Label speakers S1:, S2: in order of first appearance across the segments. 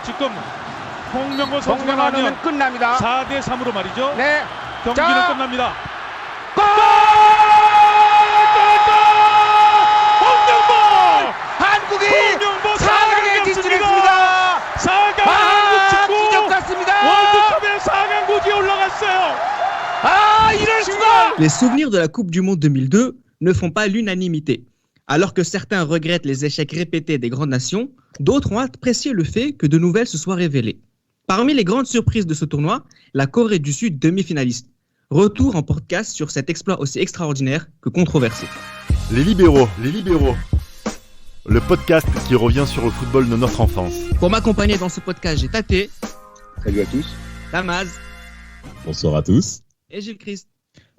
S1: 지금 홍명보 선수가 나오면
S2: 끝납니다.
S1: 4대 3으로 말이죠.
S2: 네.
S1: 경기는
S2: 자.
S1: 끝납니다.
S2: 골!
S1: 홍명보!
S2: 한국이
S1: 홍명보
S2: 4강에 진출했습니다.
S1: 4강 한국 축구
S2: 기적 같습니다.
S1: 월드컵에 4강 고지에 올라갔어요.
S2: 이럴 수가!
S3: Les souvenirs de la Coupe du Monde 2002 ne font pas l'unanimité. Alors que certains regrettent les échecs répétés des grandes nations, d'autres ont apprécié le fait que de nouvelles se soient révélées. Parmi les grandes surprises de ce tournoi, la Corée du Sud demi-finaliste. Retour en podcast sur cet exploit aussi extraordinaire que controversé.
S4: Les libéraux. Le podcast qui revient sur le football de notre enfance.
S3: Pour m'accompagner dans ce podcast, j'ai Tate.
S5: Salut à tous.
S3: Tamaz.
S6: Bonsoir à tous.
S3: Et Gilles Christ.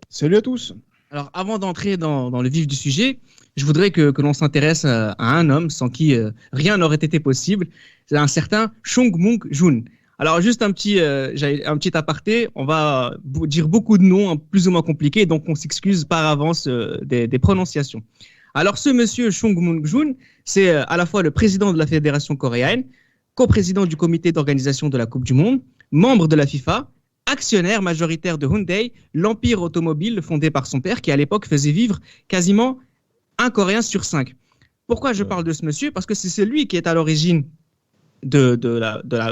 S7: Salut à tous.
S3: Alors, avant d'entrer dans le vif du sujet, je voudrais que l'on s'intéresse à un homme sans qui rien n'aurait été possible. C'est un certain Chung Moong-jun. Alors, juste un petit aparté. On va dire beaucoup de noms plus ou moins compliqués, donc on s'excuse par avance des prononciations. Alors, ce monsieur Chung Moong-jun, c'est à la fois le président de la Fédération coréenne, coprésident du comité d'organisation de la Coupe du Monde, membre de la FIFA, actionnaire majoritaire de Hyundai, l'empire automobile fondé par son père, qui à l'époque faisait vivre quasiment un Coréen sur 5. Pourquoi je parle de ce monsieur ? Parce que c'est lui qui est à l'origine de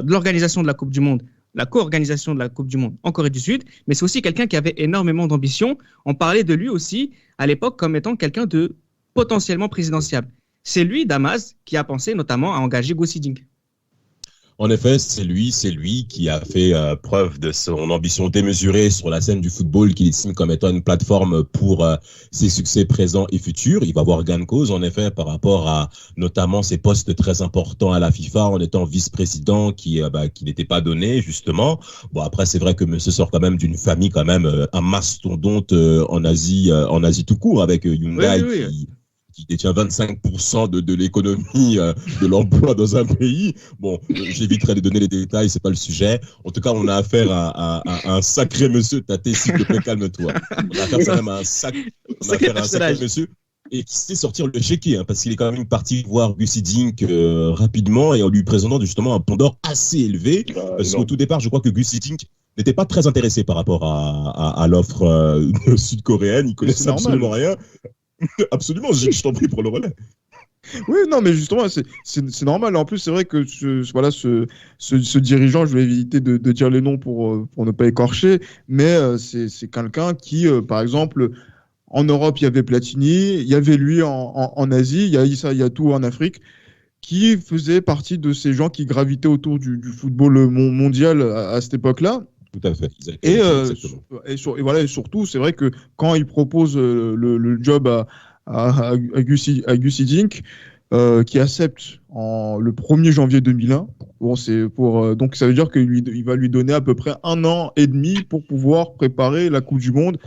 S3: l'organisation de la Coupe du Monde, la co-organisation de la Coupe du Monde en Corée du Sud, mais c'est aussi quelqu'un qui avait énormément d'ambition. On parlait de lui aussi à l'époque comme étant quelqu'un de potentiellement présidentiable. C'est lui, Damas, qui a pensé notamment à engager Go Si-jin.
S6: En effet, c'est lui qui a fait preuve de son ambition démesurée sur la scène du football qu'il estime comme étant une plateforme pour ses succès présents et futurs. Il va avoir gain de cause, en effet, par rapport à notamment ses postes très importants à la FIFA en étant vice-président qui n'était pas donné, justement. Bon, après, c'est vrai que monsieur sort quand même d'une famille quand même un mastodonte en Asie tout court avec Hyundai
S3: Oui.
S6: qui détient 25% de l'économie de l'emploi dans un pays. Bon, j'éviterai de donner les détails, c'est pas le sujet. En tout cas, on a affaire à un sacré monsieur. Tate, s'il te plaît, calme-toi. On a affaire quand même à un sacré monsieur et qui sait sortir le chéquier, parce qu'il est quand même parti voir Gu Si-jin rapidement et en lui présentant justement un pont d'or assez élevé. Parce qu'au tout départ, je crois que Gu Si-jin n'était pas très intéressé par rapport à l'offre sud-coréenne. Il connaissait absolument rien. Absolument, je t'en prie pour le relais.
S7: Oui, non, mais justement, c'est normal. En plus, c'est vrai que ce dirigeant, je vais éviter de dire les noms pour ne pas écorcher, mais c'est quelqu'un qui, par exemple, en Europe, il y avait Platini, il y avait lui en Asie, il y a Issa Hayatou en Afrique, qui faisait partie de ces gens qui gravitaient autour du football mondial à cette époque-là.
S6: Tout à fait.
S7: Et surtout, c'est vrai que quand il propose le job à Gu Si-jin, qui accepte le 1er janvier 2001, bon, donc ça veut dire qu'il va lui donner à peu près 1 an et demi pour pouvoir préparer la Coupe du Monde,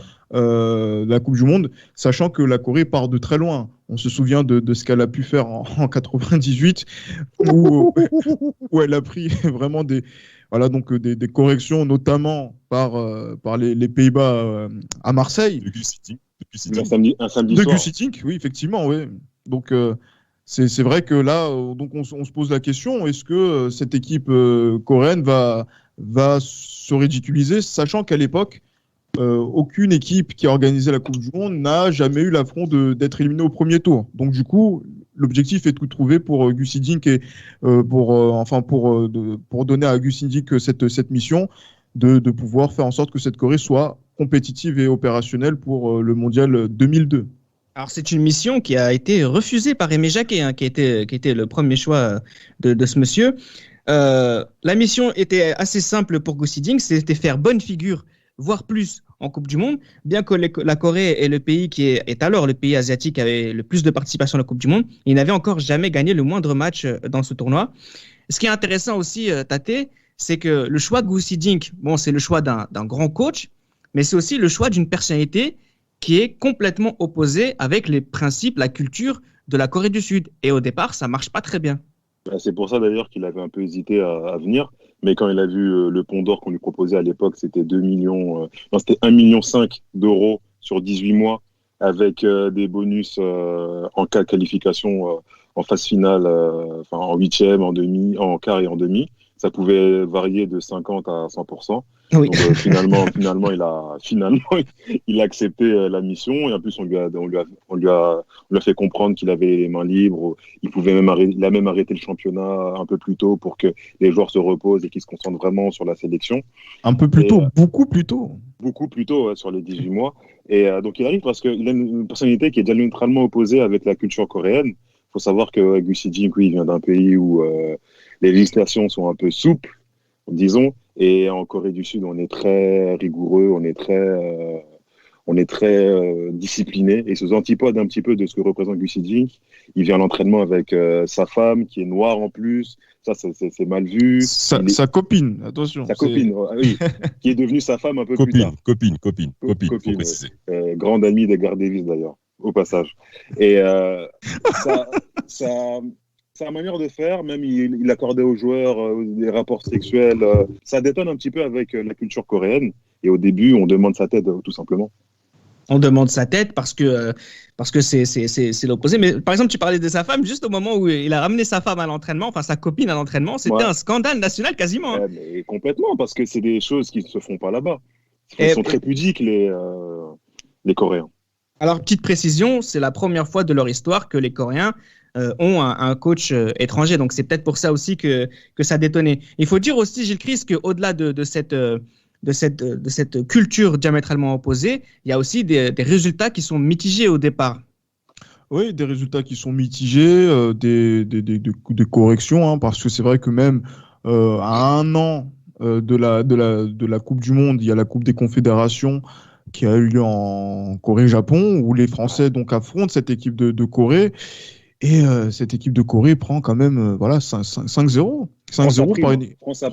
S7: sachant que la Corée part de très loin. On se souvient de ce qu'elle a pu faire en 98, où elle a pris vraiment des corrections, notamment par les Pays-Bas à Marseille.
S6: De Gu Si-jin.
S5: Un samedi
S7: De
S5: soir.
S7: Gu Si-jin, oui, effectivement, oui. Donc, c'est vrai que là, donc on se pose la question, est-ce que cette équipe coréenne va se ridiculiser, sachant qu'à l'époque, aucune équipe qui a organisé la Coupe du Monde n'a jamais eu l'affront d'être éliminée au premier tour. Donc, du coup, l'objectif est de tout trouver pour Gu Si-jin et pour donner à Gu Si-jin cette mission de pouvoir faire en sorte que cette Corée soit compétitive et opérationnelle pour le mondial 2002.
S3: Alors, c'est une mission qui a été refusée par Aimé Jacquet, qui était le premier choix de ce monsieur. La mission était assez simple pour Gu Si-jin, c'était faire bonne figure, voire plus, en Coupe du Monde, bien que la Corée est le pays qui est alors le pays asiatique qui avait le plus de participation à la Coupe du Monde. Il n'avait encore jamais gagné le moindre match dans ce tournoi. Ce qui est intéressant aussi, Tate, c'est que le choix de Gu Si-jin, bon, c'est le choix d'un grand coach, mais c'est aussi le choix d'une personnalité qui est complètement opposée avec les principes, la culture de la Corée du Sud. Et au départ, ça marche pas très bien.
S5: C'est pour ça d'ailleurs qu'il avait un peu hésité à venir. Mais quand il a vu le pont d'or qu'on lui proposait à l'époque, c'était 1,5 million d'euros sur 18 mois, avec des bonus en cas de qualification en phase finale, en huitième, en demi, en quart et en demi. ça pouvait varier de 50 à 100%.
S3: Oui.
S5: Donc finalement, il a accepté la mission et en plus on lui a fait comprendre qu'il avait les mains libres. Il a même arrêté le championnat un peu plus tôt pour que les joueurs se reposent et qu'ils se concentrent vraiment sur la sélection.
S7: Un peu plus tôt, beaucoup plus tôt.
S5: Beaucoup plus tôt, sur les 18 mois. Et donc il arrive parce qu'il a une personnalité qui est diamétralement opposée avec la culture coréenne. Il faut savoir que Gus Hee-jin, il vient d'un pays où les législations sont un peu souples, disons. Et en Corée du Sud, on est très rigoureux, on est très discipliné. Et sous antipode un petit peu de ce que représente Gus Hee-jin, il vient à l'entraînement avec sa femme, qui est noire en plus. Ça, c'est mal vu.
S7: Sa copine, attention.
S5: Sa copine, oui, qui est devenue sa femme un peu plus tard.
S6: Copine, faut
S5: Ouais.
S6: préciser.
S5: Grande amie d'Edgar Davis, d'ailleurs, au passage. Et sa manière de faire, même il accordait aux joueurs des rapports sexuels, ça détonne un petit peu avec la culture coréenne. Et au début, on demande sa tête, tout simplement.
S3: On demande sa tête parce que c'est l'opposé. Mais par exemple, tu parlais de sa femme, juste au moment où il a ramené sa femme à l'entraînement, enfin sa copine à l'entraînement, c'était un scandale national quasiment. Hein.
S5: Mais complètement, parce que c'est des choses qui ne se font pas là-bas. Ils sont très pudiques, les Coréens.
S3: Alors, petite précision, c'est la première fois de leur histoire que les Coréens ont un coach étranger. Donc, c'est peut-être pour ça aussi que ça a détonné. Il faut dire aussi, Gilles Christ, qu'au-delà de cette culture diamétralement opposée, il y a aussi des résultats qui sont mitigés au départ.
S7: Oui, des résultats qui sont mitigés, des corrections, hein, parce que c'est vrai que même à un an de la Coupe du Monde, il y a la Coupe des Confédérations qui a eu lieu en Corée-Japon, où les Français donc affrontent cette équipe de Corée. Et cette équipe de Corée prend quand même 5-0. 5-0 par une...
S5: France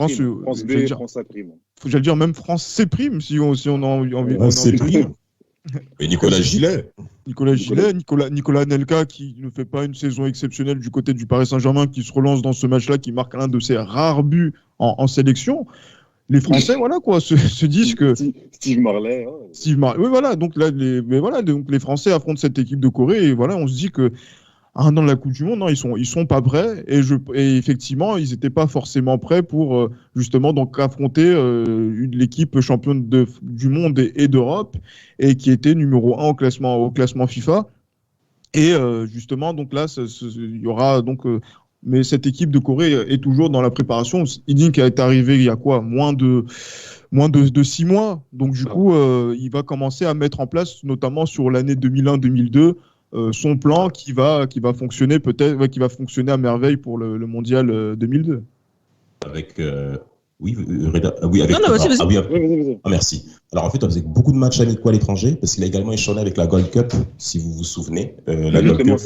S5: B, France A prime.
S7: J'allais dire même France C prime si on a envie.
S6: Et Nicolas Gillet.
S7: Nicolas Anelka qui ne fait pas une saison exceptionnelle du côté du Paris Saint-Germain, qui se relance dans ce match-là, qui marque l'un de ses rares buts en sélection. Les Français, voilà quoi, se disent que
S5: Steve Marley.
S7: Oui, voilà. Donc là, donc les Français affrontent cette équipe de Corée et voilà, on se dit que à un an de la Coupe du Monde, non, ils sont pas prêts et effectivement, ils n'étaient pas forcément prêts pour justement donc affronter l'équipe championne du monde et d'Europe et qui était numéro 1 au classement FIFA. Et justement, donc là, il y aura donc mais cette équipe de Corée est toujours dans la préparation. Hee-jin qui est arrivé il y a quoi, moins de 6 mois. Donc du coup, il va commencer à mettre en place, notamment sur l'année 2001-2002. Son plan qui va fonctionner qui va fonctionner à merveille pour le mondial 2002.
S6: Avec avec
S3: vas-y.
S6: Merci. Alors en fait, on faisait beaucoup de matchs amicaux à l'étranger parce qu'il a également échangé avec la Gold Cup, si vous vous souvenez.
S5: C'est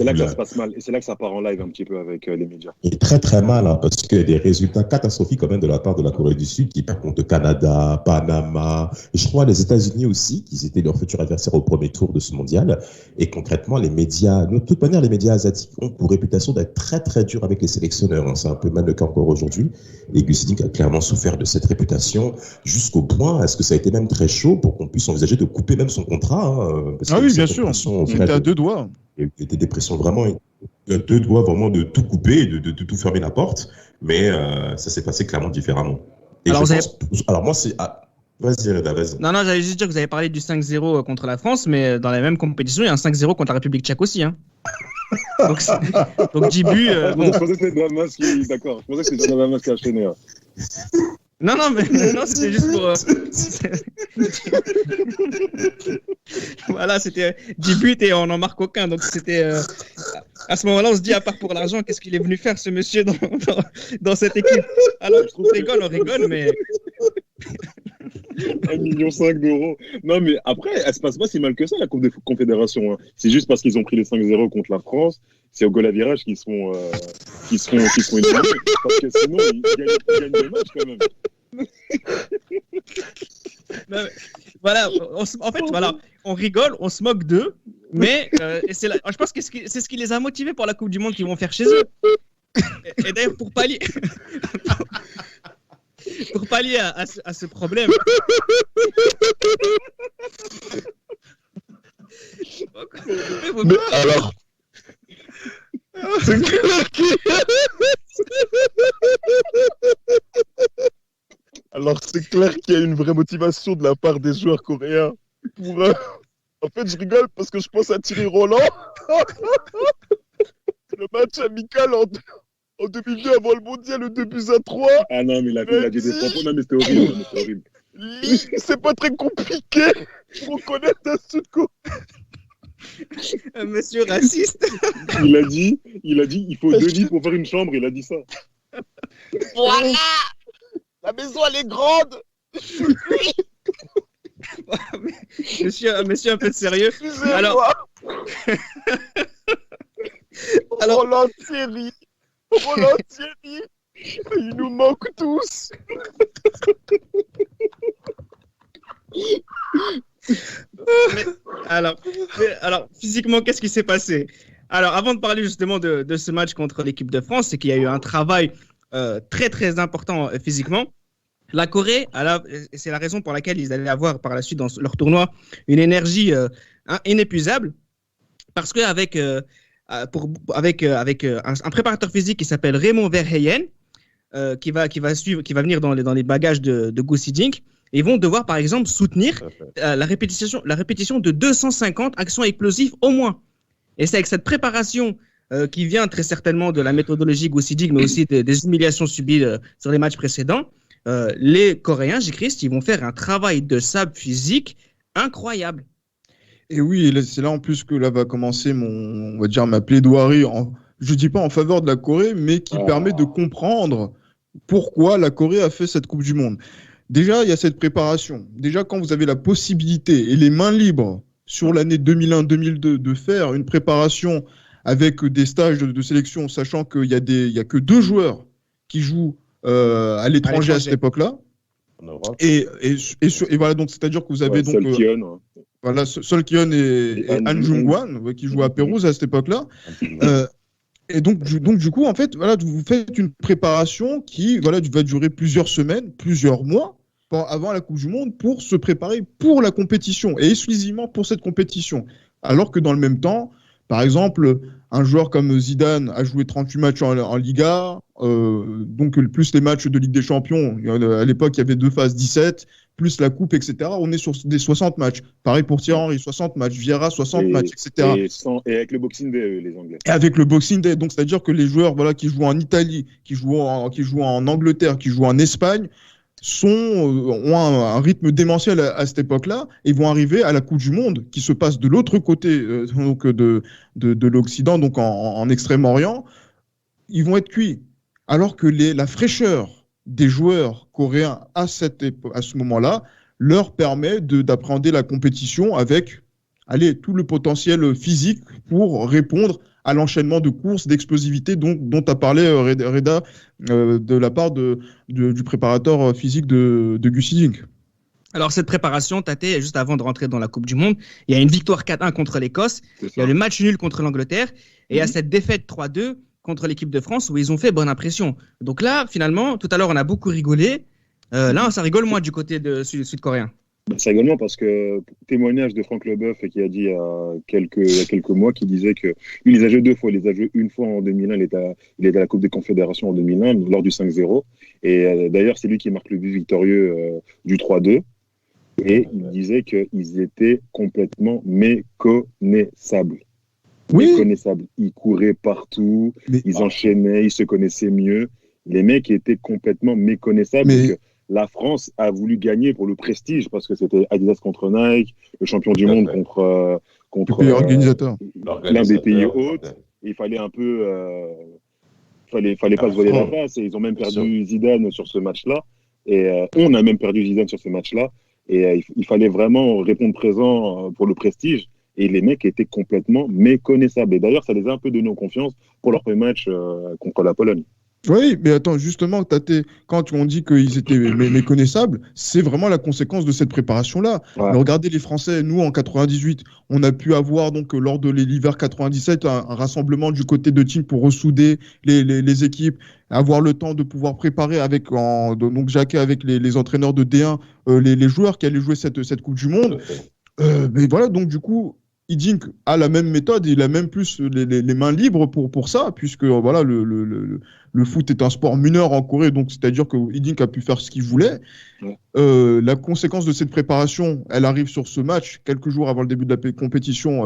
S5: là que ça se passe mal et c'est là que ça part en live un petit peu avec les médias.
S6: Et très très mal parce qu'il y a des résultats catastrophiques quand même de la part de la Corée du Sud qui perd contre le Canada, Panama et je crois les États-Unis aussi, qui étaient leurs futurs adversaires au premier tour de ce mondial. Et concrètement, les médias, de toute manière, les médias asiatiques ont pour réputation d'être très très durs avec les sélectionneurs. Hein. C'est un peu même le cas encore aujourd'hui. Et Gus Hee-jin a clairement souffert de cette réputation jusqu'au point, est-ce que ça a été même très chaud pour qu'on puisse envisager de couper même son contrat parce
S7: oui, bien sûr, on était à 2 doigts.
S6: Il y a des pressions vraiment, il y a 2 doigts vraiment de tout couper, de tout fermer la porte, mais ça s'est passé clairement différemment. Et alors moi, c'est... Vas-y, Reda, vas-y.
S3: Non, j'allais juste dire que vous avez parlé du 5-0 contre la France, mais dans la même compétition, il y a un 5-0 contre la République tchèque aussi. Hein. Donc 10 buts.
S5: Je pensais que c'était Damas qui a enchaîné. Hein.
S3: Non, c'était juste pour. Voilà, c'était 10 buts et on n'en marque aucun. Donc c'était. À ce moment-là, on se dit, à part pour l'argent, qu'est-ce qu'il est venu faire ce monsieur dans cette équipe? Alors, on rigole, mais.
S5: 1,5 million d'euros. Non, mais après, elle se passe pas si mal que ça, la Coupe des Confédérations. Hein. C'est juste parce qu'ils ont pris les 5-0 contre la France. C'est au goal à virage qu'ils seront éliminés. Parce que sinon, ils gagnent des matchs quand même.
S3: Non, voilà, on rigole, on se moque d'eux, mais je pense que c'est ce qui les a motivés pour la Coupe du Monde qu'ils vont faire chez eux. Et d'ailleurs, pour pallier à ce problème.
S2: Mais alors, c'est Alors, c'est clair qu'il y a une vraie motivation de la part des joueurs coréens pour. En fait, je rigole parce que je pense à Thierry Roland. Le match amical en 2002 avant le mondial, le 2-3.
S5: Ah non, mais il a dit des propos. Non, mais c'était horrible.
S2: C'est pas très compliqué pour reconnaître un Sud-Coréen.
S3: Un monsieur raciste.
S5: Il a dit, il faut 2 lits pour faire une chambre. Il a dit ça.
S2: Voilà. La maison, elle est grande.
S3: Monsieur un peu sérieux.
S2: Excusez-moi.
S3: Alors-
S2: Roland Thierry, ils nous manquent tous.
S3: Alors, physiquement, qu'est-ce qui s'est passé? Alors, avant de parler justement de ce match contre l'équipe de France, c'est qu'il y a eu un travail très très important physiquement. La Corée, c'est la raison pour laquelle ils allaient avoir par la suite dans leur tournoi une énergie inépuisable, parce qu'avec un préparateur physique qui s'appelle Raymond Verheyen, qui va venir dans les bagages de Gu Xijing, ils vont devoir par exemple soutenir la répétition de 250 actions explosives au moins. Et c'est avec cette préparation qui vient très certainement de la méthodologie Gu Xijing, mais aussi des humiliations subies sur les matchs précédents. Les Coréens, J-Christ, ils vont faire un travail de sable physique incroyable.
S7: Et oui, c'est là en plus que là va commencer on va dire ma plaidoirie, je dis pas en faveur de la Corée, mais qui permet de comprendre pourquoi la Corée a fait cette Coupe du Monde. Déjà, il y a cette préparation. Déjà, quand vous avez la possibilité et les mains libres sur l'année 2001-2002 de faire une préparation avec des stages de sélection, sachant qu'il y a que 2 joueurs qui jouent à l'étranger à cette époque-là.
S2: En Europe.
S7: Et voilà, donc c'est-à-dire que vous avez donc voilà, Sol Kyun et Han Jung-wan qui jouent à Pérouse à cette époque-là. Et donc du coup, en fait, voilà, vous faites une préparation qui va durer plusieurs semaines, plusieurs mois avant la Coupe du Monde pour se préparer pour la compétition et exclusivement pour cette compétition. Alors que dans le même temps, par exemple, un joueur comme Zidane a joué 38 matchs en Liga, donc plus les matchs de Ligue des Champions. À l'époque, il y avait 2 phases 17, plus la Coupe, etc. On est sur des 60 matchs. Pareil pour Thierry Henry, 60 matchs. Vieira, 60 matchs, etc.
S5: Et avec le Boxing Day, les Anglais.
S7: Et avec le Boxing Day. Donc, c'est-à-dire que les joueurs qui jouent en Italie, qui jouent en Angleterre, qui jouent en Espagne, ont un rythme démentiel à cette époque-là et vont arriver à la Coupe du Monde qui se passe de l'autre côté donc de l'Occident, donc en Extrême-Orient. Ils vont être cuits. Alors que la fraîcheur des joueurs coréens à ce moment-là leur permet d'appréhender la compétition avec tout le potentiel physique pour répondre à l'enchaînement de courses, d'explosivité dont a parlé Reda de la part du préparateur physique de Gu Xijing.
S3: Alors cette préparation, Tate, juste avant de rentrer dans la Coupe du Monde, il y a une victoire 4-1 contre l'Écosse, il y a le match nul contre l'Angleterre, et il y a cette défaite 3-2 contre l'équipe de France où ils ont fait bonne impression. Donc là, finalement, tout à l'heure, on a beaucoup rigolé. Là, ça rigole moins du côté sud-coréen.
S5: C'est également parce que témoignage de Franck Leboeuf qui a dit il y a quelques mois, qui disait que lui, il les a joués 2 fois. Il les a joués une fois en 2001, il était à la Coupe des Confédérations en 2001 lors du 5-0. Et d'ailleurs, c'est lui qui marque le but victorieux du 3-2. Et il disait qu'ils étaient complètement méconnaissables.
S7: Oui.
S5: Méconnaissables. Ils couraient partout, ils enchaînaient, ils se connaissaient mieux. Les mecs étaient complètement méconnaissables. Donc, la France a voulu gagner pour le prestige parce que c'était Adidas contre Nike, le champion du monde contre
S7: le pays organisateur,
S5: l'un des pays hôtes. Il fallait un peu, fallait pas se voiler la face. Et ils ont même perdu Zidane sur ce match-là. Et on a même perdu Zidane sur ce match-là. Et il fallait vraiment répondre présent pour le prestige. Et les mecs étaient complètement méconnaissables. Et d'ailleurs, ça les a un peu donné en confiance pour leur premier match contre la Pologne.
S7: Oui, mais attends, justement, quand on dit qu'ils étaient méconnaissables, c'est vraiment la conséquence de cette préparation-là.
S5: Ouais.
S7: Mais regardez les Français, nous en 98, on a pu avoir donc lors de l'hiver 97 un rassemblement du côté de Tignes pour ressouder les équipes, avoir le temps de pouvoir préparer donc Jacquet avec les entraîneurs de D1 les joueurs qui allaient jouer cette Coupe du Monde. Mais voilà, donc du coup, Hiddink a la même méthode, il a même plus les mains libres pour ça, puisque voilà, le foot est un sport mineur en Corée, donc c'est-à-dire que Hiddink a pu faire ce qu'il voulait.
S5: Ouais.
S7: La conséquence de cette préparation, elle arrive sur ce match, quelques jours avant le début de la compétition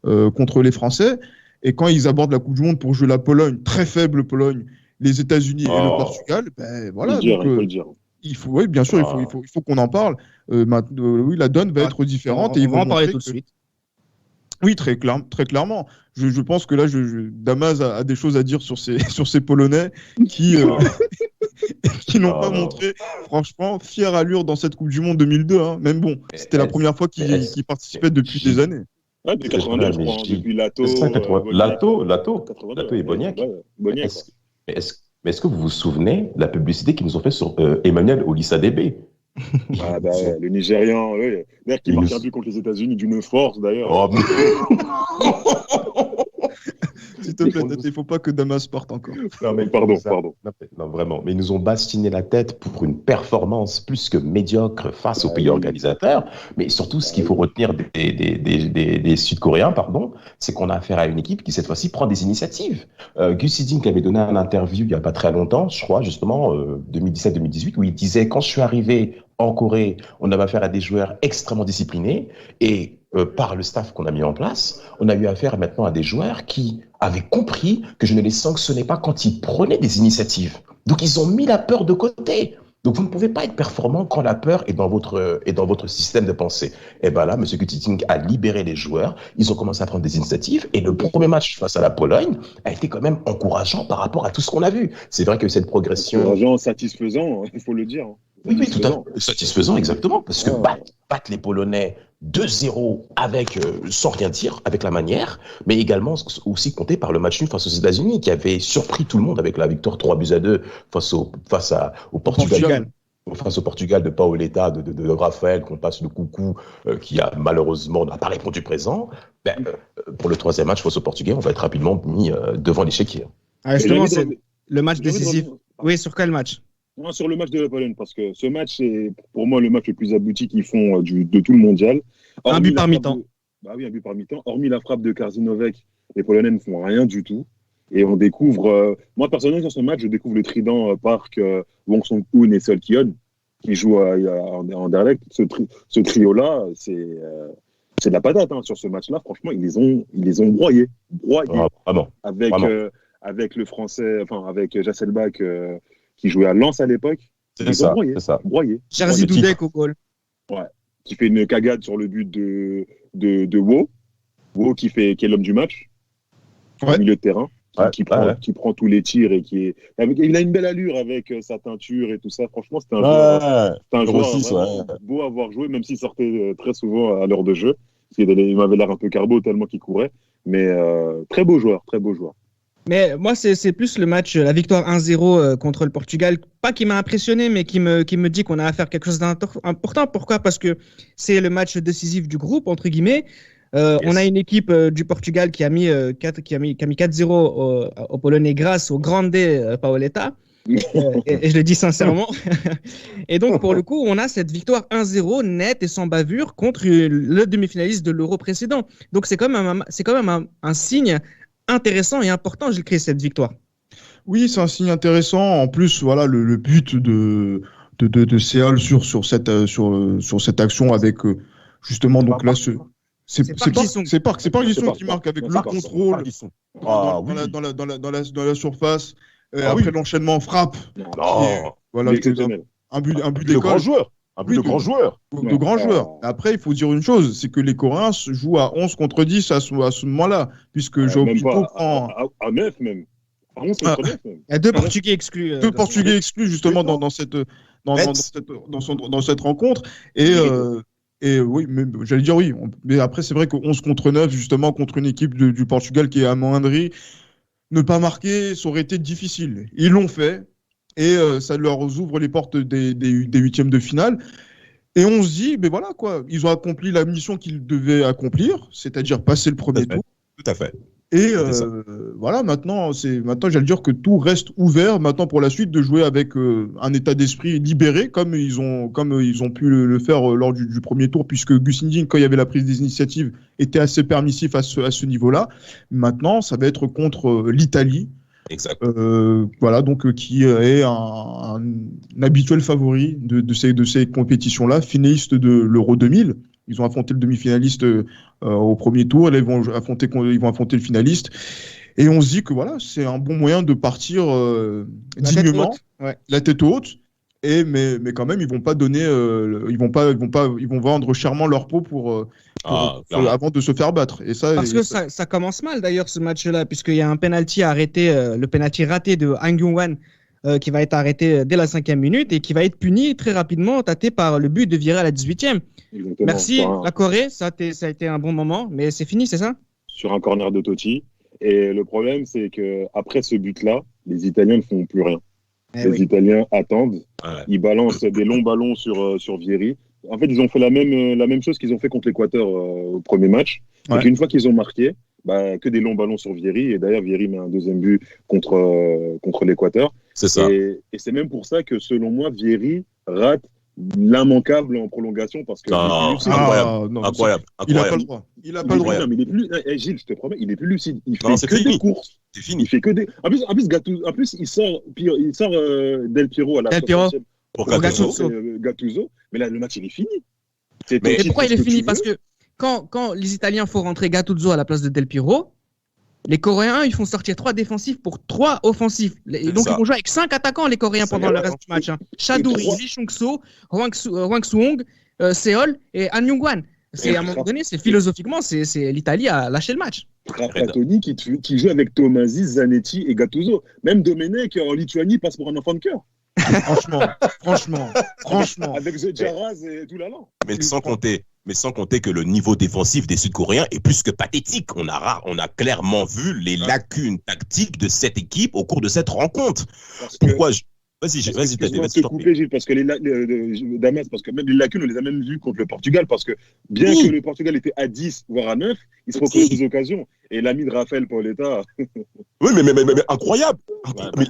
S7: contre les Français. Et quand ils abordent la Coupe du Monde pour jouer la Pologne, très faible Pologne, les États-Unis et le Portugal, ben voilà.
S5: Il faut le dire.
S7: Oui, bien sûr, il faut qu'on en parle. Oui, la donne va être différente.
S3: On va en parler tout de suite.
S7: Oui, très clairement. Je pense que là, Damas a des choses à dire sur ces Polonais qui n'ont pas montré, franchement, fière allure dans cette Coupe du Monde 2002. Hein. Même bon, c'était la première fois qu'ils participaient depuis des années.
S5: Ouais, depuis 89, je crois, depuis Lato.
S8: Lato et Boniek. Mais est-ce que vous vous souvenez de la publicité qu'ils nous ont fait sur Emmanuel Olissadebe?
S5: Le Nigérian, d'ailleurs, qui marque un but contre les États-Unis d'une force, d'ailleurs.
S8: Oh,
S7: S'il te plaît, il ne faut pas que Damas parte encore.
S8: Non, mais
S5: pardon.
S8: Non, vraiment. Mais ils nous ont bastiné la tête pour une performance plus que médiocre face aux pays organisateurs. Mais surtout, ce qu'il faut retenir des Sud-Coréens, c'est qu'on a affaire à une équipe qui, cette fois-ci, prend des initiatives. Gus Hiddink avait donné un interview il n'y a pas très longtemps, je crois, justement, 2017-2018, où il disait, quand je suis arrivé en Corée, on avait affaire à des joueurs extrêmement disciplinés et par le staff qu'on a mis en place, on a eu affaire maintenant à des joueurs qui avaient compris que je ne les sanctionnais pas quand ils prenaient des initiatives. Donc, ils ont mis la peur de côté. Donc, vous ne pouvez pas être performant quand la peur est dans votre système de pensée. Et bien là, M. Hiddink a libéré les joueurs. Ils ont commencé à prendre des initiatives. Et le premier match face à la Pologne a été quand même encourageant par rapport à tout ce qu'on a vu. C'est vrai que cette progression...
S5: Encourageant, satisfaisant, il faut le dire.
S8: Oui, tout à fait. Satisfaisant, exactement. Parce que battre les Polonais 2-0 sans rien dire, avec la manière, mais également aussi compté par le match nul face aux États-Unis, qui avait surpris tout le monde avec la victoire 3-2 face au Portugal. Face au Portugal de Paoletta, de Raphaël, qu'on passe le coucou, qui a malheureusement n'a pas répondu présent. Pour le troisième match face au Portugais, on va être rapidement mis devant l'échiquier.
S3: Ah, justement, c'est le match décisif. Oui, sur quel match?
S5: Non, sur le match de la Pologne, parce que ce match, c'est pour moi le match le plus abouti qu'ils font de tout le mondial.
S3: Un but par mi-temps.
S5: Oui, un but par mi-temps. Hormis la frappe de Karzinovek, les Polonais ne font rien du tout. Et on découvre, moi personnellement, dans ce match, je découvre le trident Park, Wong Song-hoon et Sol Ki-yeon, qui jouent en direct. Ce trio-là, c'est de la patate sur ce match-là. Franchement, ils les ont broyés.
S8: Vraiment.
S5: Avec le Français, avec Jasselbach, qui jouait à Lens à l'époque.
S8: C'est ça.
S5: Broyé.
S3: Jerzy Dudek au goal.
S5: Ouais. Qui fait une cagade sur le but de Wo. Wo qui est l'homme du match. Au milieu de terrain. Qui prend tous les tirs et il a une belle allure avec sa teinture et tout ça. Franchement, c'était un joueur beau à avoir joué, même s'il sortait très souvent à l'heure de jeu. Il m'avait l'air un peu carbo tellement qu'il courait. Mais très beau joueur.
S3: Mais moi, c'est plus le match, la victoire 1-0 contre le Portugal, pas qui m'a impressionné, mais qui me dit qu'on a affaire à quelque chose d'important. Pourquoi? Parce que c'est le match décisif du groupe, entre guillemets. On a une équipe du Portugal qui a mis 4-0 au Polonais grâce au grande Paoletta. Et je le dis sincèrement. Et donc, pour le coup, on a cette victoire 1-0 nette et sans bavure contre le demi-finaliste de l'Euro précédent. Donc, c'est quand même un signe intéressant et important, j'ai créé cette victoire.
S7: Oui, c'est un signe intéressant. En plus, voilà, le but de Seol sur cette action avec justement donc là c'est Park Ji-sung qui marque avec le contrôle dans la surface. Après l'enchaînement frappe. Voilà, un but
S8: de grand joueur.
S7: De grands joueurs. Après, il faut dire une chose, c'est que les Coréens jouent à 11 contre 10 à ce moment-là, puisque João Pinto prend...
S5: À 9 même. À 11 contre 9 même.
S3: Il y a deux Portugais exclus.
S7: Deux Portugais exclus, justement, dans cette rencontre. Et oui, mais j'allais dire oui. Mais après, c'est vrai que 11 contre 9, justement, contre une équipe du Portugal qui est amoindrie, ne pas marquer, ça aurait été difficile. Ils l'ont fait. Et ça leur ouvre les portes des huitièmes de finale. Et on se dit, ben voilà quoi, ils ont accompli la mission qu'ils devaient accomplir, c'est-à-dire passer le premier tour.
S8: Tout à fait.
S7: Et
S6: C'était ça.
S7: voilà, maintenant, j'allais dire que tout reste ouvert maintenant pour la suite de jouer avec un état d'esprit libéré, comme ils ont pu le faire lors du premier tour, puisque Gus Hiddink, quand il y avait la prise des initiatives, était assez permissif à ce niveau-là. Maintenant, ça va être contre l'Italie.
S6: Exact.
S7: Voilà, donc qui est un habituel favori de ces compétitions-là, finaliste de l'Euro 2000. Ils ont affronté le demi-finaliste au premier tour, et là, ils vont affronter le finaliste. Et on se dit que voilà, c'est un bon moyen de partir dignement, la tête haute. Mais quand même, ils vont pas donner, ils vont vendre chèrement leur peau avant de se faire battre. Et ça,
S3: Parce que ça commence mal d'ailleurs ce match-là, puisqu'il y a un penalty arrêté, le penalty raté de Han Kyung-wan qui va être arrêté dès la 5e minute et qui va être puni très rapidement, tâté par le but de virer à la 18e.
S5: Exactement.
S3: Merci la Corée, ça a été un bon moment, mais c'est fini, c'est ça?
S5: Sur un corner de Totti. Et le problème, c'est que après ce but-là, les Italiens ne font plus rien. Les Italiens attendent.
S6: Ouais.
S5: Ils balancent des longs ballons sur Vieri. En fait, ils ont fait la même chose qu'ils ont fait contre l'Équateur au premier match.
S7: Ouais.
S5: Donc, une fois qu'ils ont marqué, que des longs ballons sur Vieri. Et d'ailleurs, Vieri met un deuxième but contre l'Équateur.
S6: C'est ça.
S5: Et c'est même pour ça que, selon moi, Vieri rate l'immanquable en prolongation parce que
S6: Non,
S5: lucide.
S6: incroyable.
S7: Il n'a pas le droit. Il n'a pas le droit.
S5: Non, mais il est plus. Gilles, je te promets, il est plus lucide. Il
S6: Non,
S5: fait
S6: c'est
S5: que
S6: fini.
S5: des courses.
S6: C'est fini.
S5: Il fait que des. En plus, il sort Del Piero à la
S3: Del Piero.
S5: 60e.
S6: Pour
S3: Gattuso.
S5: Gattuso. Mais là, le match, il est fini.
S3: Mais pourquoi il est fini? Parce que quand les Italiens font rentrer Gattuso à la place de Del Piero, les Coréens, ils font sortir 3 défensifs pour 3 offensifs. Et donc, ils vont jouer avec 5 attaquants, les Coréens, pendant le reste du match. Chadouri, Lee Chung-so, Hwang Soo-hong, Seol et Han Kyung-wan. À un moment donné, philosophiquement, c'est l'Italie a lâché le match.
S5: Trapattoni qui joue avec Tomasi, Zanetti et Gattuso. Même Domenech en Lituanie passe pour un enfant de cœur.
S7: Franchement.
S5: Avec The Jaraz et tout l'allant.
S6: Mais sans compter que le niveau défensif des Sud-Coréens est plus que pathétique. On a clairement vu les lacunes tactiques de cette équipe au cours de cette rencontre. Pourquoi Vas-y,
S5: Excuse-moi de te couper, Gilles, parce que Damas, parce que même les lacunes, on les a même vues contre le Portugal, parce que bien que le Portugal était à 10, voire à 9, il se procure des occasions. Et l'ami de Raphaël Paoletta.
S6: Oui, mais incroyable. Mais,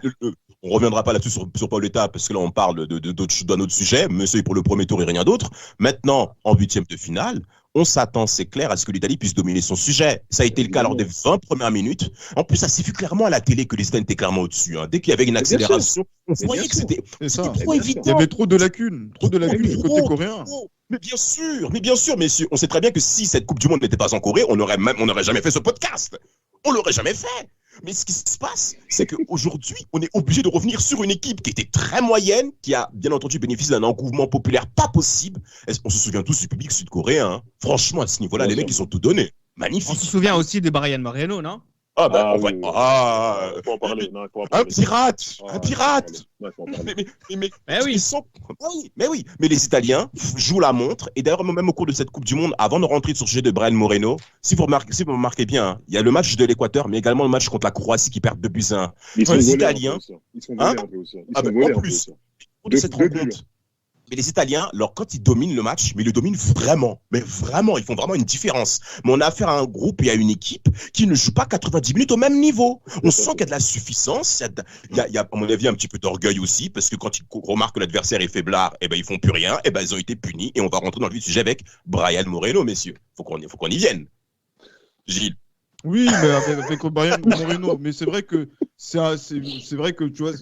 S6: on reviendra pas là-dessus sur Paoletta, parce que là, on parle d'un autre sujet. Monsieur est pour le premier tour et rien d'autre. Maintenant, en 8e de finale, on s'attend, c'est clair, à ce que l'Italie puisse dominer son sujet. Ça a été le cas lors des 20 premières minutes. En plus, ça s'est vu clairement à la télé que les Italiens étaient clairement au-dessus. Dès qu'il y avait une accélération, on voyait que c'était trop évident.
S7: Il y avait trop de lacunes du côté coréen.
S6: Mais bien sûr, messieurs. On sait très bien que si cette Coupe du Monde n'était pas en Corée, on n'aurait jamais fait ce podcast. On l'aurait jamais fait. Mais ce qui se passe, c'est qu'aujourd'hui, on est obligé de revenir sur une équipe qui était très moyenne, qui a bien entendu bénéficié d'un engouement populaire pas possible. On se souvient tous du public sud-coréen. Franchement, à ce niveau-là, les mecs, ils sont tout donnés. Magnifique.
S3: On se souvient aussi de Brian Moreno, non?
S5: Faut en parler.
S6: Un pirate. Mais oui. Mais les Italiens jouent la montre. Et d'ailleurs, même au cours de cette Coupe du Monde, avant de rentrer sur le sujet de Brian Moreno, si vous remarquez bien, il y a le match de l'Équateur, mais également le match contre la Croatie qui perd 2-1.
S5: Les Italiens, ils sont volés un peu aussi.
S6: En plus, au cours de cette rencontre. Mais les Italiens, quand ils dominent le match, mais ils le dominent vraiment. Mais vraiment, ils font vraiment une différence. Mais on a affaire à un groupe et à une équipe qui ne joue pas 90 minutes au même niveau. On sent qu'il y a de la suffisance. Il y a, à mon avis, un petit peu d'orgueil aussi, parce que quand ils remarquent que l'adversaire est faiblard, ils font plus rien, ils ont été punis. Et on va rentrer dans le vif du sujet avec Brian Moreno, messieurs. Faut qu'on y vienne. Gilles.
S7: Oui, mais avec Brian Moreno. Mais c'est vrai que tu vois,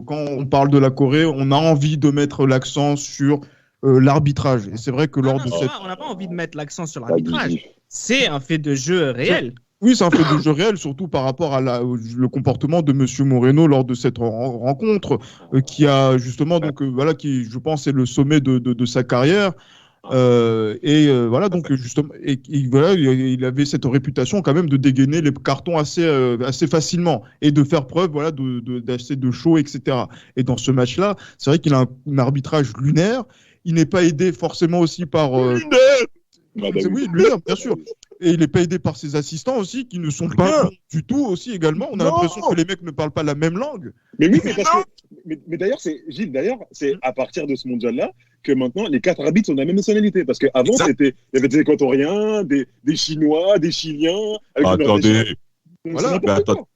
S7: quand on parle de la Corée, on a envie de mettre l'accent sur l'arbitrage. Et c'est vrai que lors de cette...
S3: On n'a pas envie de mettre l'accent sur l'arbitrage. C'est un fait de jeu réel.
S7: Oui, c'est un fait de jeu réel, surtout par rapport à le comportement de Monsieur Moreno lors de cette rencontre, qui a justement, qui, je pense, est le sommet de sa carrière. Voilà, donc justement, il avait cette réputation quand même de dégainer les cartons assez facilement et de faire preuve, d'assez de show, etc. Et dans ce match-là, c'est vrai qu'il a un arbitrage lunaire. Il n'est pas aidé forcément aussi par. Oui, lunaire, bien sûr. Et il n'est pas aidé par ses assistants aussi, qui ne sont pas du tout aussi également. On a l'impression que les mecs ne parlent pas la même langue.
S5: Mais oui, mais d'ailleurs, Gilles, c'est à partir de ce mondial-là que maintenant, les 4 arbitres sont de la même nationalité. Parce qu'avant, il y avait des Équatoriens, des Chinois, des Chiliens.
S6: Attendez.
S7: Voilà.
S6: Mais attends,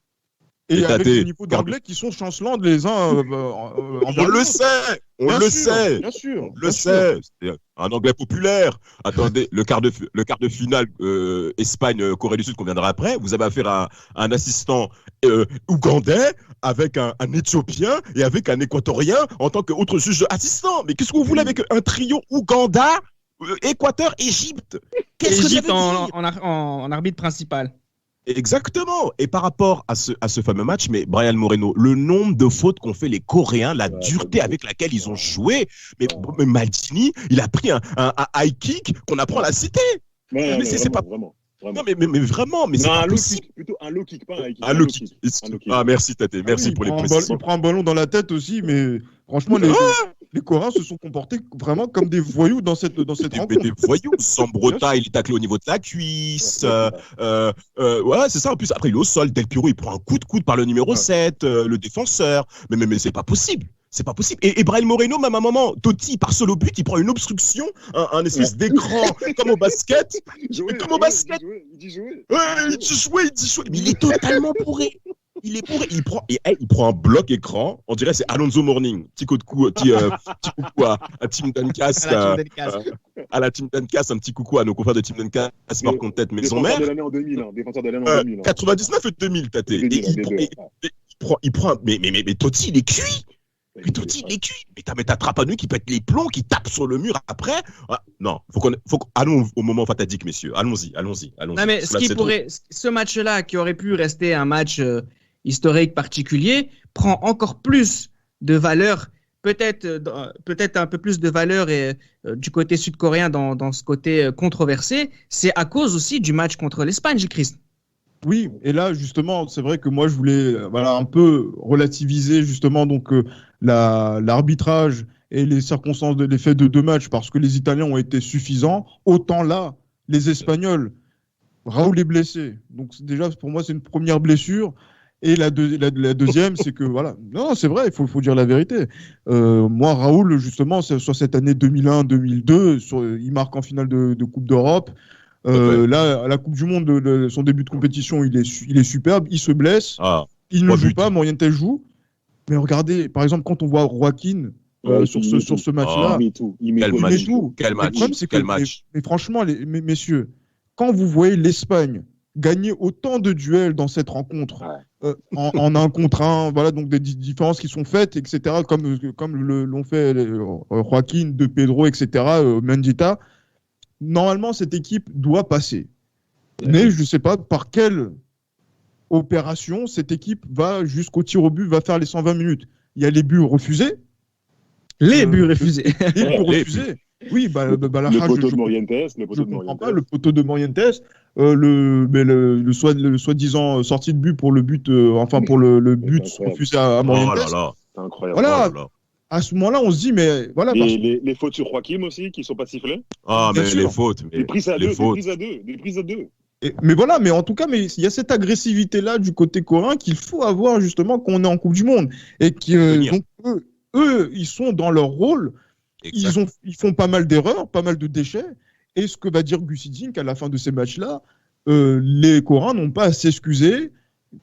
S7: Et
S6: Mais
S7: avec
S6: Tate,
S7: des niveaux d'anglais qui sont chancelants les uns
S6: on le sait, on le sait.
S7: Bien sûr.
S6: On le sait, c'est un anglais populaire. Attendez, le quart de finale Espagne-Corée du Sud qu'on viendra après, vous avez affaire à un assistant ougandais avec un Éthiopien et avec un Équatorien en tant qu'autre juge assistant. Mais qu'est-ce que vous voulez avec un trio Ouganda, Équateur, Égypte? Qu'est-ce que ça veut
S3: Égypte
S6: dire?
S3: en arbitre principal.
S6: Exactement. Et par rapport à ce fameux match, mais Brian Moreno, le nombre de fautes qu'ont fait les Coréens, la dureté avec laquelle ils ont joué, mais Maldini, il a pris un high kick qu'on apprend à la cité.
S5: Ouais,
S6: Mais c'est pas.
S5: vraiment.
S6: Non, mais vraiment, mais c'est
S5: Non,
S6: pas
S5: un low
S6: possible.
S5: kick, plutôt un low kick, pas un high kick.
S6: Un low kick.
S5: Un low kick.
S6: Ah, merci Tate, merci
S7: Oui,
S6: pour les
S7: il
S6: précisions.
S7: prend un ballon dans la tête aussi, mais franchement, les Coréens se sont comportés vraiment comme des voyous dans cette
S6: Mais
S7: rencontre.
S6: des voyous, Sambrota, il est taclé au niveau de la cuisse. Ouais, c'est ça. En plus, après, il est au sol. Del Piro, il prend un coup de coude par le numéro 7, le défenseur. Mais c'est pas possible. C'est pas possible. Et Brian Moreno, même à un moment, Totti, il part seul au but, il prend une obstruction, un espèce d'écran, comme au basket. Comme au basket.
S5: Il dit jouer.
S6: Ouais, il dit jouer. Mais il est totalement bourré. Il est bourré. Il prend un bloc écran. On dirait que c'est Alonso Morning. Petit coup de cou, petit coucou à Team Duncast. À la Team Duncast, un petit coucou à nos confrères de Team Duncast, par contre, tête maison mère.
S5: Défenseur de l'année en 2000. Défenseur de l'année en 2000.
S6: 99 et 2000, Tate. Et il prend. Mais Totti, il est cuit. Mais Totti, il est cuit. Mais t'attrapes un lui qui pète les plombs, qui tape sur le mur après. Ah, non, allons au moment fatidique, messieurs. Allons-y.
S3: Non, mais ce match-là, qui aurait pu rester un match historique particulier, prend encore plus de valeur, peut-être un peu plus de valeur du côté sud-coréen dans ce côté controversé. C'est à cause aussi du match contre l'Espagne, Christ.
S7: Oui, et là justement, c'est vrai que moi je voulais un peu relativiser justement donc l'arbitrage et les circonstances de l'effet de deux matchs parce que les Italiens ont été suffisants. Autant là, les Espagnols, Raoul est blessé, donc déjà pour moi c'est une première blessure. Et la deuxième, c'est que voilà, non, c'est vrai, il faut dire la vérité. Moi, Raoul, justement, sur cette année 2001-2002, il marque en finale de Coupe d'Europe. Là, à la Coupe du Monde, son début de compétition, il est superbe. Il se blesse. Il ne joue pas. Morientes joue. Mais regardez, par exemple, quand on voit Joaquin sur ce match-là,
S5: il met tout.
S6: Quel match.
S7: Mais franchement, messieurs, quand vous voyez l'Espagne gagner autant de duels dans cette rencontre, en un contre un, voilà, donc des différences qui sont faites, etc., comme l'ont fait Joaquin, De Pedro, etc., Mendieta. Normalement, cette équipe doit passer. Mais je ne sais pas par quelle opération cette équipe va jusqu'au tir au but, va faire les 120 minutes. Il y a les buts refusés.
S3: Les buts refusés.
S7: Oui,
S5: le poteau de Morientes.
S7: Je ne comprends pas. Le poteau de Morientes, le soi-disant sortie de but pour le but, pour le but refusé à Morientes.
S6: Oh là là,
S5: c'est incroyable.
S7: Voilà. À ce moment-là, on se dit, mais voilà.
S5: Les fautes sur Joachim aussi, qui ne sont pas sifflées.
S6: Ah, mais les fautes.
S5: Des prises à deux.
S7: Mais voilà, mais en tout cas, il y a cette agressivité-là du côté coréen qu'il faut avoir justement quand on est en Coupe du Monde. Et donc, eux, ils sont dans leur rôle. Ils font pas mal d'erreurs, pas mal de déchets. Et ce que va dire Gus Hiddink à la fin de ces matchs-là, les Coréens n'ont pas à s'excuser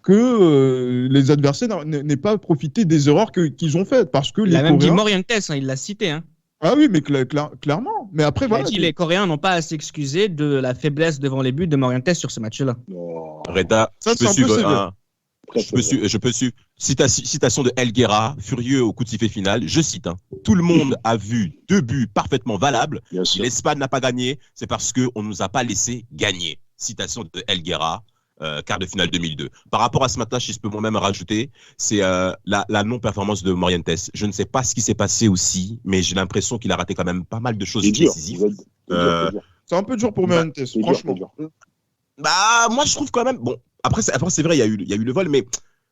S7: que les adversaires n'aient pas profité des erreurs qu'ils ont faites. Parce que
S3: il a même dit Morientes, il l'a cité. Hein.
S7: Ah oui, mais clairement. Mais après,
S3: il a dit les Coréens n'ont pas à s'excuser de la faiblesse devant les buts de Morientes sur ce match-là.
S6: Reda, je peux suivre. Citation de Helguera, furieux au coup de sifflet final. Je cite, tout le monde a vu 2 buts parfaitement valables. L'Espagne n'a pas gagné, c'est parce qu'on ne nous a pas laissé gagner. Citation de Helguera, quart de finale 2002. Par rapport à ce match, si je peux moi-même rajouter, c'est la non-performance de Morientes. Je ne sais pas ce qui s'est passé aussi, mais j'ai l'impression qu'il a raté quand même pas mal de choses décisives.
S7: C'est un peu dur pour Morientes, franchement.
S6: Moi, je trouve quand même... Bon, après c'est vrai, il y a eu le vol, mais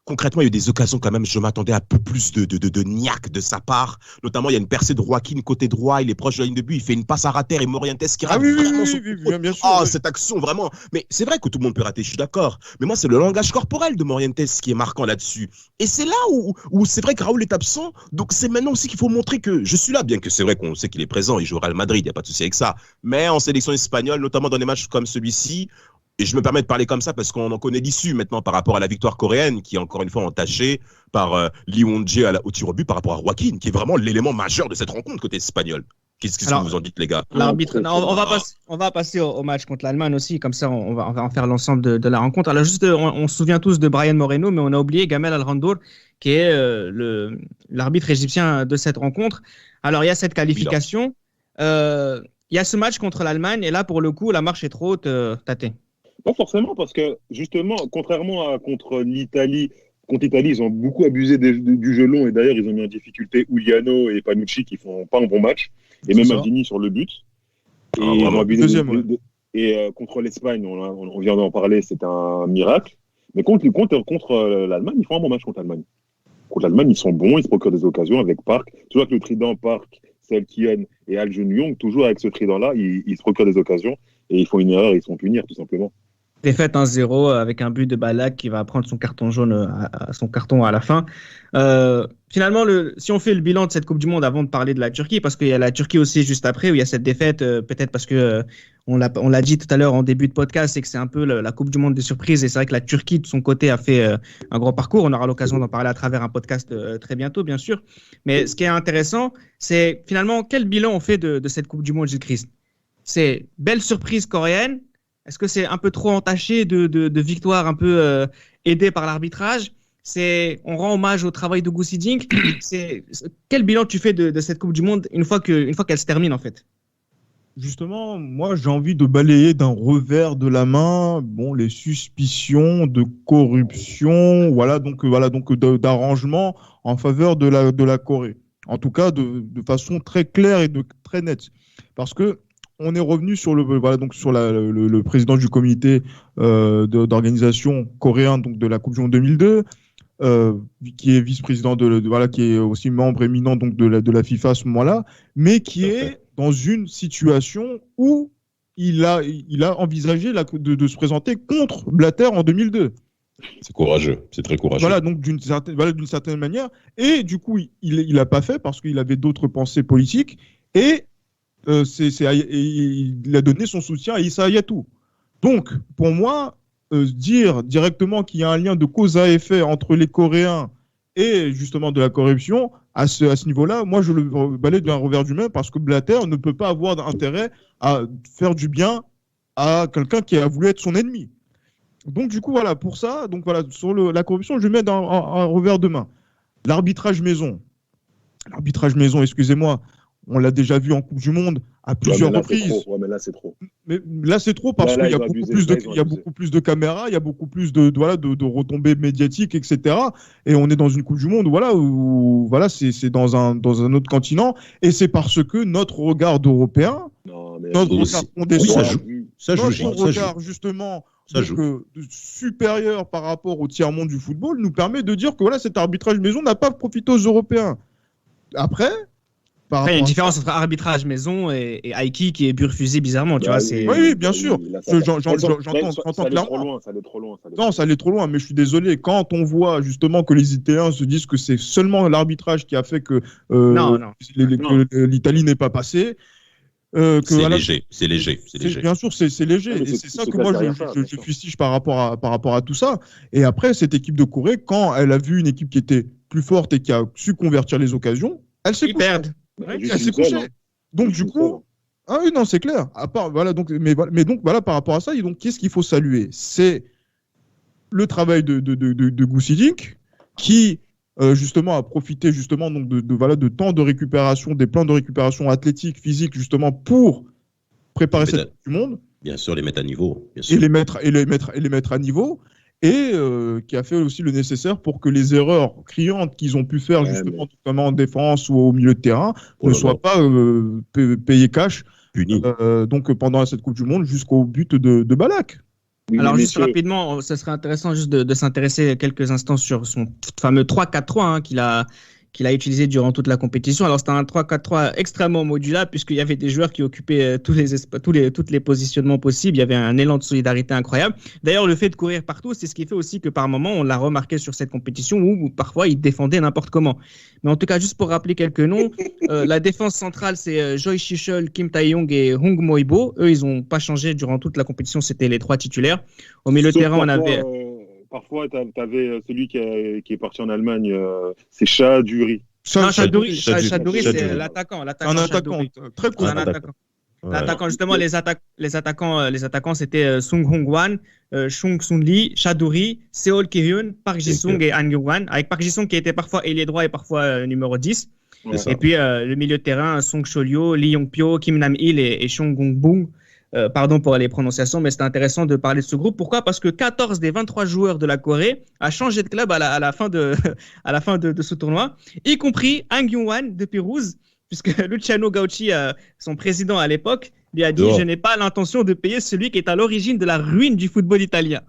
S6: concrètement, il y a eu des occasions quand même. Je m'attendais à un peu plus de niaque de sa part. Notamment, il y a une percée de Joaquin côté droit. Il est proche de la ligne de but. Il fait une passe à rater et Morientes qui rate vraiment son contrôle. Bien sûr. Cette action, vraiment. Mais c'est vrai que tout le monde peut rater, je suis d'accord. Mais moi, c'est le langage corporel de Morientes qui est marquant là-dessus. Et c'est là où c'est vrai que Raoul est absent. Donc, c'est maintenant aussi qu'il faut montrer que je suis là. Bien que c'est vrai qu'on sait qu'il est présent. Il joue au Real Madrid. Il n'y a pas de souci avec ça. Mais en sélection espagnole, notamment dans des matchs comme celui-ci, Et je me permets de parler comme ça parce qu'on en connaît l'issue maintenant par rapport à la victoire coréenne qui est encore une fois entachée par Lee Won-jae au tir au but par rapport à Joaquin, qui est vraiment l'élément majeur de cette rencontre côté espagnol. Qu'est-ce que vous en dites, les gars?
S3: L'arbitre, on va passer au match contre l'Allemagne aussi, comme ça on va en faire l'ensemble de la rencontre. Alors juste, on se souvient tous de Brian Moreno, mais on a oublié Gamel Alrandour, qui est l'arbitre égyptien de cette rencontre. Alors il y a cette qualification, il y a ce match contre l'Allemagne, et là pour le coup la marche est trop haute, Tate.
S5: Pas forcément, parce que justement, contrairement à contre l'Italie, ils ont beaucoup abusé du jeu long, et d'ailleurs ils ont mis en difficulté Uliano et Panucci qui font pas un bon match, et même Maldini sur le but. Et contre l'Espagne, on vient d'en parler, c'est un miracle. Mais contre l'Allemagne, ils font un bon match contre l'Allemagne. Contre l'Allemagne, ils sont bons, ils se procurent des occasions avec Park. Tu vois que le trident Park, Selkian et Al Jun-Young, toujours avec ce trident-là, ils se procurent des occasions et ils font une erreur, ils se font punir tout simplement.
S3: Défaite 1-0 avec un but de Ballack qui va prendre son carton jaune, son carton à la fin. Finalement, si on fait le bilan de cette Coupe du Monde avant de parler de la Turquie, parce qu'il y a la Turquie aussi juste après où il y a cette défaite, peut-être parce que on l'a dit tout à l'heure en début de podcast, c'est que c'est un peu la Coupe du Monde des surprises, et c'est vrai que la Turquie de son côté a fait un grand parcours. On aura l'occasion d'en parler à travers un podcast très bientôt, bien sûr. Mais ce qui est intéressant, c'est finalement quel bilan on fait de cette Coupe du Monde, Gilles-Christ. C'est belle surprise coréenne. Est-ce que c'est un peu trop entaché de victoires un peu aidées par l'arbitrage? On rend hommage au travail de Guus Hiddink. Quel bilan tu fais de cette Coupe du Monde une fois qu'elle se termine en fait?
S7: Justement, moi j'ai envie de balayer d'un revers de la main les suspicions de corruption, donc d'arrangement en faveur de la Corée. En tout cas de façon très claire et très nette. Parce que on est revenu sur le président du comité d'organisation coréen de la Coupe du Monde 2002, qui est vice-président qui est aussi membre éminent de la FIFA à ce moment-là, mais qui est dans une situation où il a envisagé de se présenter contre Blatter en 2002.
S6: C'est courageux, c'est très courageux.
S7: Voilà, donc d'une certaine manière, et du coup il l'a pas fait parce qu'il avait d'autres pensées politiques, et il a donné son soutien à Issa Hayatou. Donc, pour moi, dire directement qu'il y a un lien de cause à effet entre les Coréens et justement de la corruption, à ce niveau-là, moi je le balaye d'un revers du main parce que Blatter ne peut pas avoir intérêt à faire du bien à quelqu'un qui a voulu être son ennemi. Donc, du coup, voilà, pour ça, sur la corruption, je mets un revers de main. L'arbitrage maison, excusez-moi, on l'a déjà vu en Coupe du Monde à plusieurs reprises.
S5: Mais là, c'est trop.
S7: Mais là, c'est trop parce qu'il y a beaucoup plus de caméras, il y a beaucoup plus de retombées médiatiques, etc. Et on est dans une Coupe du Monde où c'est dans un autre continent. Et c'est parce que notre regard d'Européens, notre regard condescendant, notre regard justement supérieur par rapport au tiers-monde du football nous permet de dire que cet arbitrage maison n'a pas profité aux Européens. Après,
S3: il y a une différence entre arbitrage maison et Aiki qui est burfusé bizarrement, tu vois.
S7: Oui, bien sûr. J'entends clairement.
S5: Ça allait trop loin.
S7: Non, ça allait trop loin, mais je suis désolé. Quand on voit justement que les Italiens se disent que c'est seulement l'arbitrage qui a fait que l'Italie n'est pas passée.
S6: C'est léger.
S7: Bien sûr, c'est léger. Et c'est ça que moi, je fustige par rapport à tout ça. Et après, cette équipe de Corée, quand elle a vu une équipe qui était plus forte et qui a su convertir les occasions, elle s'est couchée. Elle s'est couchée. Donc, du coup, ah oui, non, c'est clair. À part, par rapport à ça, donc, qu'est-ce qu'il faut saluer? C'est le travail de Guus Hiddink qui, justement, a profité justement de temps de récupération, des plans de récupération athlétique, physique, justement, pour préparer cette Coupe du Monde.
S6: Bien sûr, les mettre à niveau.
S7: Et les mettre à niveau. Et qui a fait aussi le nécessaire pour que les erreurs criantes qu'ils ont pu faire, justement, notamment en défense ou au milieu de terrain, ne soient pas payées cash.
S6: Punis.
S7: Donc, pendant cette Coupe du Monde, jusqu'au but de Ballack.
S3: Oui, alors, juste rapidement, ça serait intéressant juste de s'intéresser quelques instants sur son fameux 3-4-3 qu'il qu'il a utilisé durant toute la compétition. Alors, c'était un 3-4-3 extrêmement modulable puisqu'il y avait des joueurs qui occupaient tous les positionnements possibles. Il y avait un élan de solidarité incroyable. D'ailleurs, le fait de courir partout, c'est ce qui fait aussi que par moment, on l'a remarqué sur cette compétition où parfois, il défendait n'importe comment. Mais en tout cas, juste pour rappeler quelques noms, la défense centrale, c'est Choi Shi-chul, Kim Tae-yong et Hong Mo-ibo. Eux, ils n'ont pas changé durant toute la compétition. C'était les 3 titulaires. Au milieu de terrain, on avait...
S5: Parfois, tu avais celui qui est parti en Allemagne, c'est Chaduri.
S3: Chadouri, c'est l'attaquant.
S7: Un attaquant, très cool.
S3: Un attaquant. L'attaquant, justement, les attaquants, c'était Sung Hong-wan, Chung Sun-lee, Chadouri, Seol Ki-hyun, Park Ji-sung et An Kyung-wan, avec Park Ji-sung qui était parfois ailier droit et parfois numéro 10. Et puis le milieu de terrain, Song Cholyo, Lee Yong-pyo, Kim Nam-il et Chung Gong-bung. Pardon pour les prononciations, mais c'était intéressant de parler de ce groupe. Pourquoi ? Parce que 14 des 23 joueurs de la Corée a changé de club à la fin de ce tournoi, y compris An Kyung-wan de Pérouse, puisque Luciano Gauchi, son président à l'époque, lui a dit « Je n'ai pas l'intention de payer celui qui est à l'origine de la ruine du football italien. »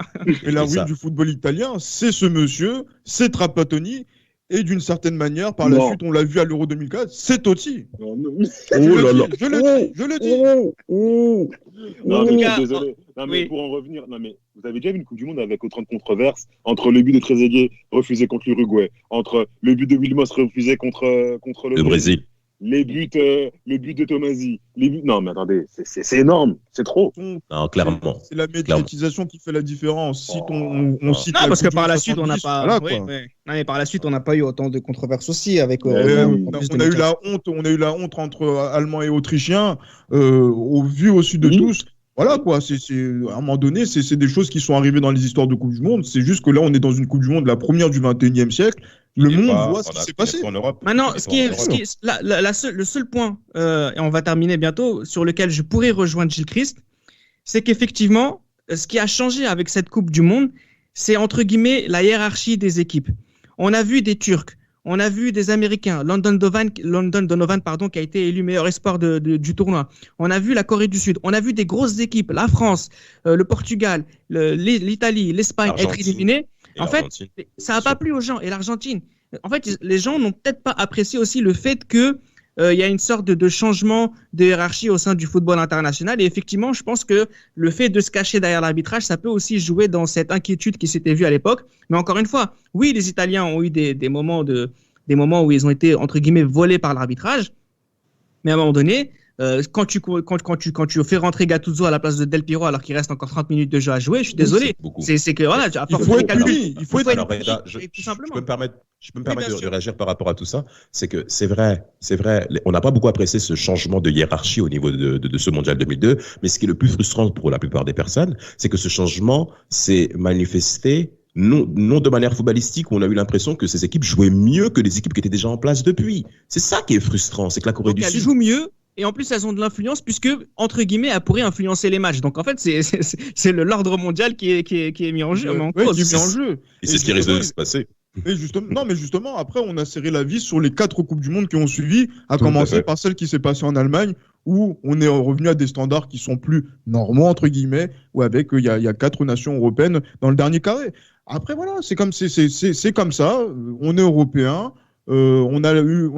S7: Et la ruine du football italien, c'est ce monsieur, c'est Trapattoni. Et d'une certaine manière, par la suite, on l'a vu à l'Euro 2004, c'est Totti. Je le dis.
S5: Non, mais je suis désolé. Non, mais pour en revenir, mais vous avez déjà vu une Coupe du Monde avec autant de controverses entre le but de Trezeguet refusé contre l'Uruguay, entre le but de Wilmos refusé contre le
S6: Brésil.
S5: Le but de Tomasi. Non, mais attendez, c'est énorme, c'est trop.
S6: Non, clairement.
S7: C'est la médiatisation qui fait la différence. Si on cite
S3: parce que par la suite, on n'a pas.
S7: Voilà,
S3: Non, mais par la suite, on n'a pas eu autant de controverses aussi avec.
S7: On a eu la honte entre Allemands et Autrichiens, au vu au sud de tous. Voilà quoi, c'est à un moment donné, c'est des choses qui sont arrivées dans les histoires de Coupe du Monde. C'est juste que là, on est dans une Coupe du Monde, la première du 21e siècle. Le monde voit ce qui s'est passé.
S3: Maintenant, le seul point, et on va terminer bientôt, sur lequel je pourrais rejoindre Gilles Christ, c'est qu'effectivement, ce qui a changé avec cette Coupe du Monde, c'est entre guillemets la hiérarchie des équipes. On a vu des Turcs, on a vu des Américains, Landon Donovan, qui a été élu meilleur espoir du tournoi. On a vu la Corée du Sud, on a vu des grosses équipes, la France, le Portugal, l'Italie, l'Espagne être éliminés. En fait, ça n'a pas plu aux gens. Et l'Argentine. En fait, les gens n'ont peut-être pas apprécié aussi le fait que il y a une sorte de changement de hiérarchie au sein du football international. Et effectivement, je pense que le fait de se cacher derrière l'arbitrage, ça peut aussi jouer dans cette inquiétude qui s'était vue à l'époque. Mais encore une fois, oui, les Italiens ont eu des moments où ils ont été, entre guillemets, volés par l'arbitrage. Mais à un moment donné, quand tu fais rentrer Gattuso à la place de Del Piero alors qu'il reste encore 30 minutes de jeu à jouer, je suis désolé. C'est que voilà,
S7: il faut être puni.
S6: Tout simplement. Je peux me permettre de réagir par rapport à tout ça. C'est que c'est vrai. On n'a pas beaucoup apprécié ce changement de hiérarchie au niveau de ce mondial 2002. Mais ce qui est le plus frustrant pour la plupart des personnes, c'est que ce changement s'est manifesté non de manière footballistique où on a eu l'impression que ces équipes jouaient mieux que les équipes qui étaient déjà en place depuis. C'est ça qui est frustrant, c'est que la Corée du Sud
S3: joue mieux. Et en plus, elles ont de l'influence puisque, entre guillemets, elles pourraient influencer les matchs. Donc, en fait, c'est l'ordre mondial qui est mis en jeu.
S6: Et c'est ce qui risque de se passer.
S7: Mais justement, après, on a serré la vis sur les 4 Coupes du Monde qui ont suivi, à commencer par celle qui s'est passée en Allemagne, où on est revenu à des standards qui sont plus normaux, entre guillemets, où avec, il y a 4 nations européennes dans le dernier carré. Après, voilà, c'est comme ça. On est européen. On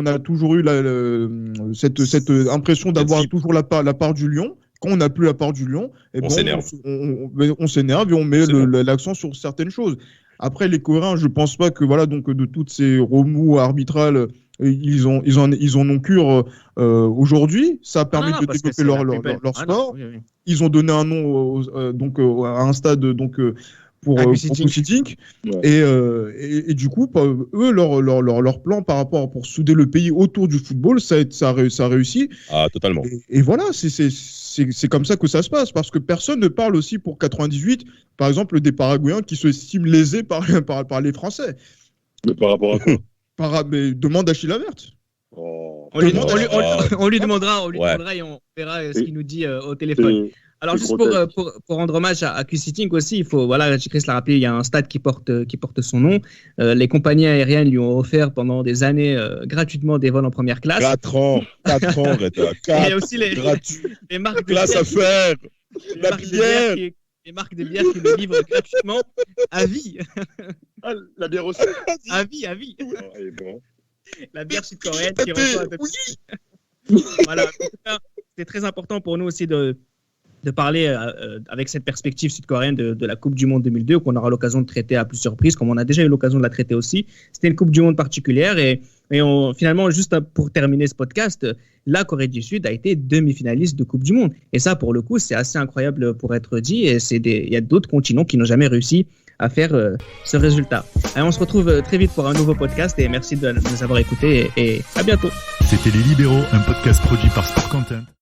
S7: a toujours eu cette impression d'avoir toujours la part du lion. Quand on n'a plus la part du lion,
S6: on s'énerve.
S7: On s'énerve et on met l'accent sur certaines choses. Après, les Coréens, je pense pas que donc de toutes ces remous arbitrales, ils en ont cure aujourd'hui. Ça a permis de développer leur sport. Oui. Ils ont donné un nom à un stade pour City. Et du coup, eux, leur plan par rapport pour souder le pays autour du football, ça a réussi.
S6: Ah, totalement.
S7: Et voilà, c'est comme ça que ça se passe, parce que personne ne parle aussi pour 98, par exemple, des Paraguayens qui se estiment lésés par les Français.
S5: Mais par rapport à quoi
S7: demande Achille Laverte.
S3: On lui demandera et on verra ce qu'il nous dit au téléphone. Alors, juste pour rendre hommage à Q-Sitting aussi, il faut, Chris l'a rappelé, il y a un stade qui porte son nom. Les compagnies aériennes lui ont offert pendant des années gratuitement des vols en première classe.
S2: 4 ans, Reda.
S3: Il y a aussi les marques de bière. Les marques de bière qui le livrent gratuitement à vie.
S5: Ah, la bière aussi.
S3: À vie.
S5: Bon.
S3: La bière sud-coréenne qui reçoit un peu Voilà. En tout cas, c'est très important pour nous aussi de parler avec cette perspective sud-coréenne de la Coupe du Monde 2002 qu'on aura l'occasion de traiter à plusieurs reprises, comme on a déjà eu l'occasion de la traiter aussi. C'était une Coupe du Monde particulière et finalement, juste pour terminer ce podcast, la Corée du Sud a été demi-finaliste de Coupe du Monde. Et ça, pour le coup, c'est assez incroyable pour être dit. Et il y a d'autres continents qui n'ont jamais réussi à faire ce résultat. Alors, on se retrouve très vite pour un nouveau podcast et merci de nous avoir écoutés et à bientôt.
S9: C'était Les Libéraux, un podcast produit par Sport Content.